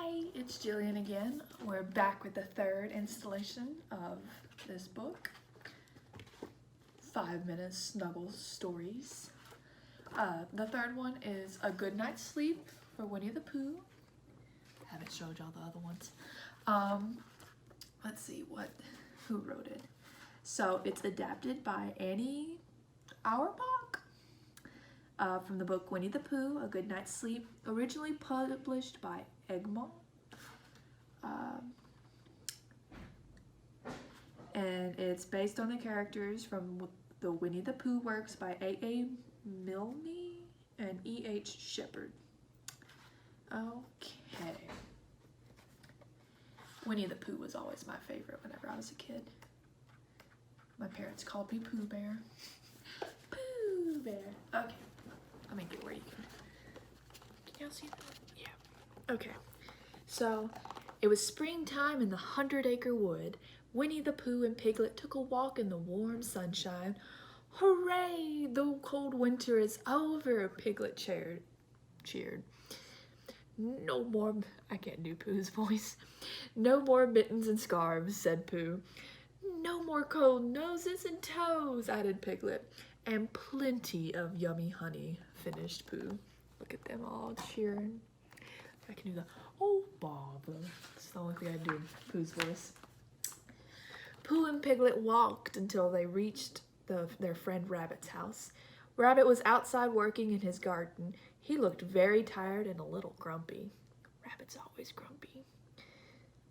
Hi, it's Jillian again. We're back with the third installation of this book, 5 Minute Snuggle Stories. The third one is A Good Night's Sleep for Winnie the Pooh. Haven't showed y'all the other ones. Let's see who wrote it. So it's adapted by Annie Auerbach from the book Winnie the Pooh, A Good Night's Sleep, originally published by Egmont. And it's based on the characters from the Winnie the Pooh works by A.A. Milne and E.H. Shepard. Okay. Winnie the Pooh was always my favorite whenever I was a kid. My parents called me Pooh Bear. Pooh Bear. Okay. Let me get where you can y'all see that? Yeah. Okay. So, it was springtime in the 100-acre wood. Winnie the Pooh and Piglet took a walk in the warm sunshine. Hooray! The cold winter is over, Piglet cheered. No more, I can't do Pooh's voice. No more mittens and scarves, said Pooh. No more cold noses and toes, added Piglet. And plenty of yummy honey, finished Pooh. Look at them all cheering. I can do the, oh, bother. It's the only thing I do in Pooh's voice. Pooh and Piglet walked until they reached their friend Rabbit's house. Rabbit was outside working in his garden. He looked very tired and a little grumpy. Rabbit's always grumpy.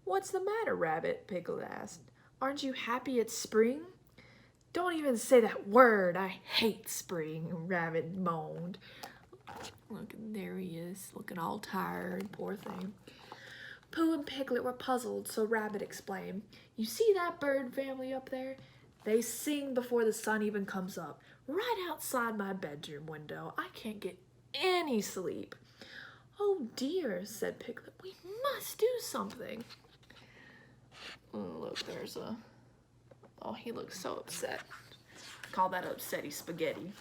What's the matter, Rabbit? Piglet asked. Aren't you happy it's spring? Don't even say that word. I hate spring, Rabbit moaned. Look, there he is, looking all tired, poor thing. Pooh and Piglet were puzzled, so Rabbit explained. You see that bird family up there? They sing before the sun even comes up, right outside my bedroom window. I can't get any sleep. Oh dear, said Piglet, we must do something. Oh, look, there's a... Oh, he looks so upset. Call that upsetty spaghetti.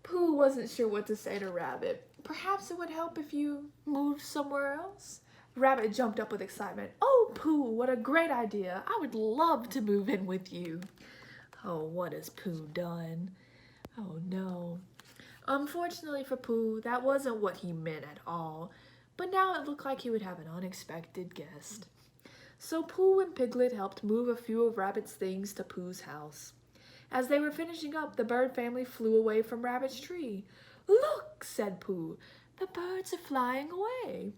Pooh wasn't sure what to say to Rabbit. Perhaps it would help if you moved somewhere else? Rabbit jumped up with excitement. Oh, Pooh, what a great idea. I would love to move in with you. Oh, what has Pooh done? Oh, no. Unfortunately for Pooh, that wasn't what he meant at all. But now it looked like he would have an unexpected guest. So Pooh and Piglet helped move a few of Rabbit's things to Pooh's house. As they were finishing up, the bird family flew away from Rabbit's tree. Look, said Pooh, the birds are flying away.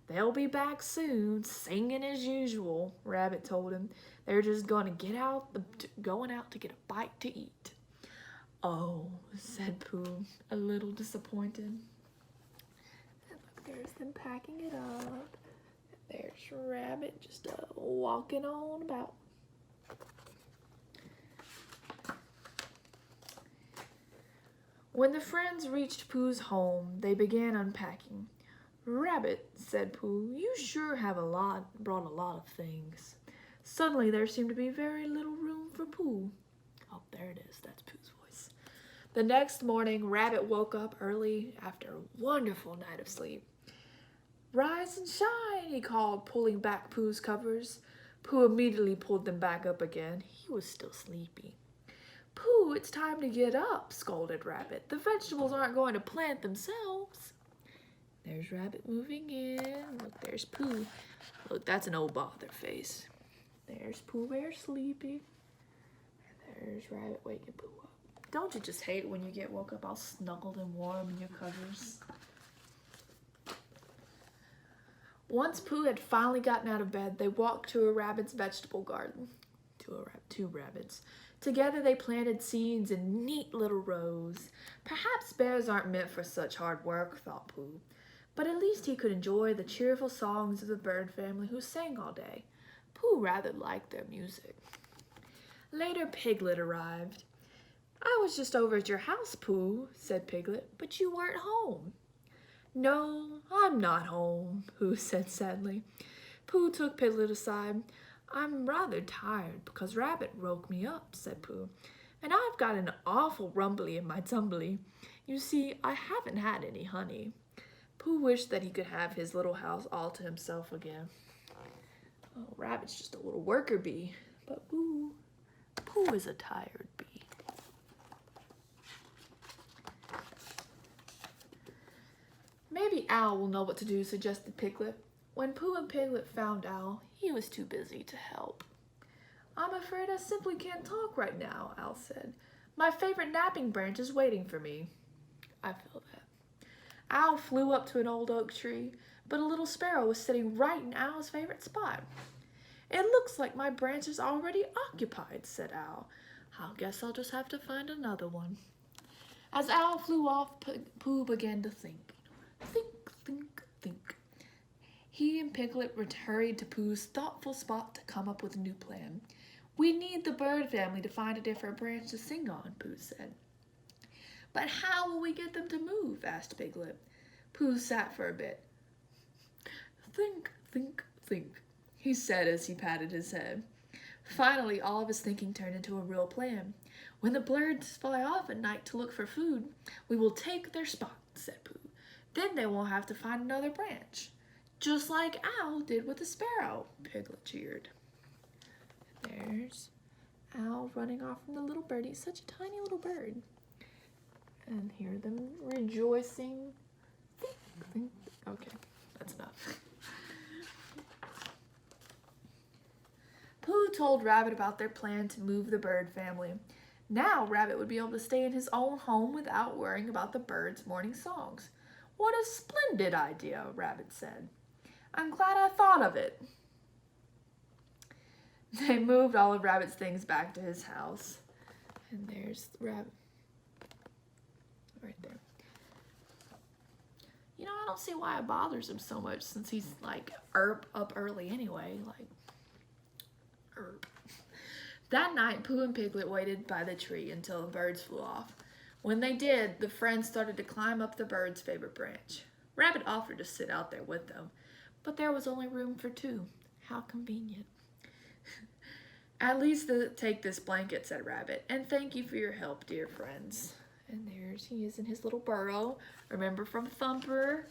They'll be back soon, singing as usual, Rabbit told him. They're just going out to get a bite to eat. Oh, said Pooh, a little disappointed. And look, there's them packing it up. There's Rabbit just walking on about. When the friends reached Pooh's home, they began unpacking. Rabbit, said Pooh, you sure have brought a lot of things. Suddenly there seemed to be very little room for Pooh. Oh, there it is. That's Pooh's voice. The next morning, Rabbit woke up early after a wonderful night of sleep. Rise and shine, he called, pulling back Pooh's covers. Pooh immediately pulled them back up again. He was still sleepy. Pooh, it's time to get up, scolded Rabbit. The vegetables aren't going to plant themselves. There's Rabbit moving in. Look, there's Pooh. Look, that's an old bother face. There's Pooh Bear sleepy. And there's Rabbit waking Pooh up. Don't you just hate it when you get woke up all snuggled and warm in your covers? Once Pooh had finally gotten out of bed, they walked to a rabbit's vegetable garden. Two rabbits. Together they planted seeds in neat little rows. Perhaps bears aren't meant for such hard work, thought Pooh. But at least he could enjoy the cheerful songs of the bird family who sang all day. Pooh rather liked their music. Later, Piglet arrived. I was just over at your house, Pooh, said Piglet, but you weren't home. No, I'm not home, Pooh said sadly. Pooh took Piglet aside. I'm rather tired because Rabbit woke me up, said Pooh, and I've got an awful rumbly in my tumbly. You see, I haven't had any honey. Pooh wished that he could have his little house all to himself again. Oh, Rabbit's just a little worker bee, but Pooh is a tired bee. Maybe Owl will know what to do, suggested Piglet. When Pooh and Piglet found Owl, he was too busy to help. I'm afraid I simply can't talk right now, Owl said. My favorite napping branch is waiting for me. I feel that. Owl flew up to an old oak tree, but a little sparrow was sitting right in Owl's favorite spot. It looks like my branch is already occupied, said Owl. I guess I'll just have to find another one. As Owl flew off, Pooh began to think. Think, think, think. He and Piglet hurried to Pooh's thoughtful spot to come up with a new plan. We need the bird family to find a different branch to sing on, Pooh said. But how will we get them to move? Asked Piglet. Pooh sat for a bit. Think, think, think, he said as he patted his head. Finally, all of his thinking turned into a real plan. When the birds fly off at night to look for food, we will take their spot, said Pooh. Then they won't have to find another branch. Just like Owl did with the sparrow, Piglet cheered. There's Owl running off from the little birdie, such a tiny little bird. And hear them rejoicing. Think, think. Okay, that's enough. Pooh told Rabbit about their plan to move the bird family. Now Rabbit would be able to stay in his own home without worrying about the birds' morning songs. What a splendid idea, Rabbit said. I'm glad I thought of it. They moved all of Rabbit's things back to his house. And there's Rabbit. Right there. You know, I don't see why it bothers him so much since he's like up early anyway. That night, Pooh and Piglet waited by the tree until the birds flew off. When they did, the friends started to climb up the bird's favorite branch. Rabbit offered to sit out there with them, but there was only room for two. How convenient. At least take this blanket, said Rabbit, and thank you for your help, dear friends. And there's he is in his little burrow. Remember from Thumper,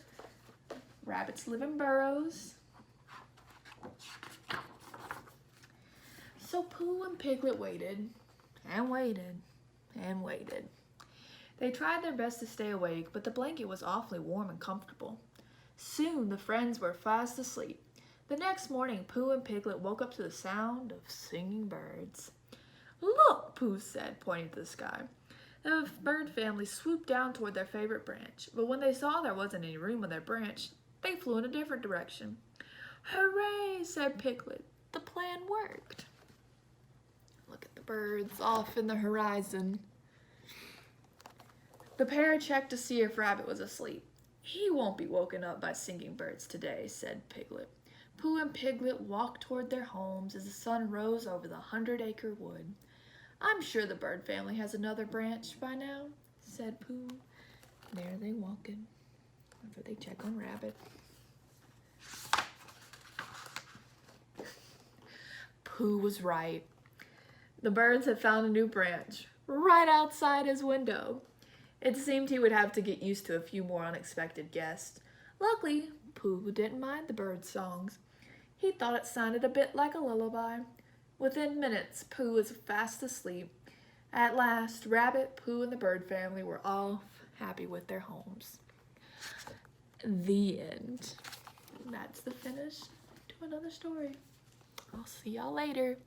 rabbits live in burrows. So Pooh and Piglet waited and waited and waited. They tried their best to stay awake, but the blanket was awfully warm and comfortable. Soon the friends were fast asleep. The next morning, Pooh and Piglet woke up to the sound of singing birds. Look, Pooh said, pointing to the sky. The bird family swooped down toward their favorite branch, but when they saw there wasn't any room on their branch, they flew in a different direction. Hooray, said Piglet. The plan worked. Look at the birds off in the horizon. The pair checked to see if Rabbit was asleep. He won't be woken up by singing birds today, said Piglet. Pooh and Piglet walked toward their homes as the sun rose over the 100-acre wood. I'm sure the bird family has another branch by now, said Pooh. There they walking, after they check on Rabbit. Pooh was right. The birds had found a new branch, right outside his window. It seemed he would have to get used to a few more unexpected guests. Luckily, Pooh didn't mind the birds' songs. He thought it sounded a bit like a lullaby. Within minutes, Pooh was fast asleep. At last, Rabbit, Pooh, and the bird family were all happy with their homes. The end. That's the finish to another story. I'll see y'all later.